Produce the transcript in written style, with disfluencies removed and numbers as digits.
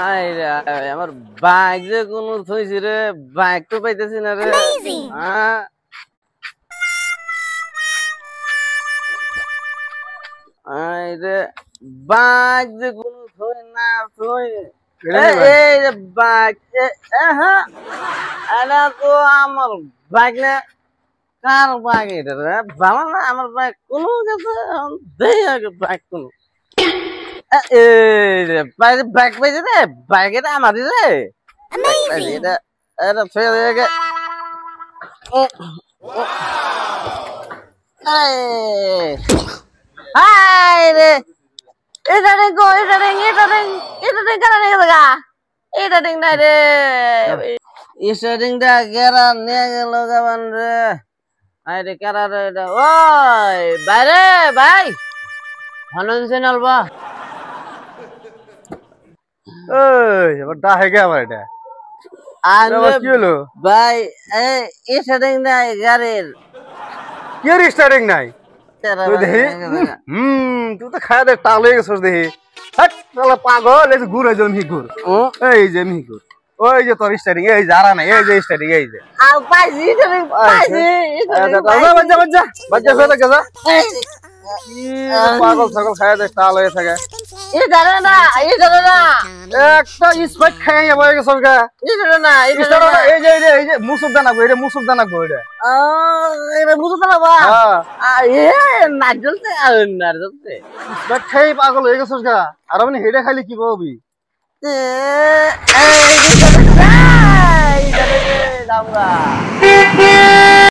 আরে আমার বাইক যে কোন থইছি রে, বাইক তো পাইতেছি না রে। আরে বাইক যে কোন থই না থই। এই যে বাইক হ্যাঁ, এটা তো আমার বাইক না। কার বাইক এটা রে? ভালো না আমার বাইক কোনো গেছে দেই আগে বাইক কোন। এই রে বাইক পাইছে রে, বাইক এটা আমারই রে। এটা এটা ছয় জায়গা। হাই রে, এটা রে গো, এটা রে কারা নিয়ে গেল গা? এটা রে না রে, স্টার্টিংটা কেরা নিয়ে গেল গাবান রে। আরে কারা রে এটা? ওই বাইরে ভাই, ভালো দিছে নালবা। ওই এবার দা হেগে আবার এটা কি হলো ভাই? এই স্টার্টিং নাই গাড়ির। কি এর স্টার্টিং নাই? তুই দেখি তুই তো খায়া দে টাল হয়ে গেছিস দেখি। হাট শালা পাগল, এই যে ঘুরে যে মিহিকুর, এই যে মিহিকুর, ওই যে তোর স্টার্টিং, এই যে আরা নাই, এই যে স্টার্টিং, এই যে পাইছি বাচ্চা হয়ে থাকে যা পাগল ছাগল খায়া দে টাল হয়ে থাকে। এটা না একটা স্পাইক খাই হয়ে গেছ গা। এটা না এই যে মুসুর দানা গো, এটা মুসুর দানা গো, এটা এটা বুঝতে না বা। না জ্বলতে না জ্বলতে স্পাইক খাই পাগল হয়ে গেছ গা। আর আপনি হেডে খাইলে কি পাবি? এই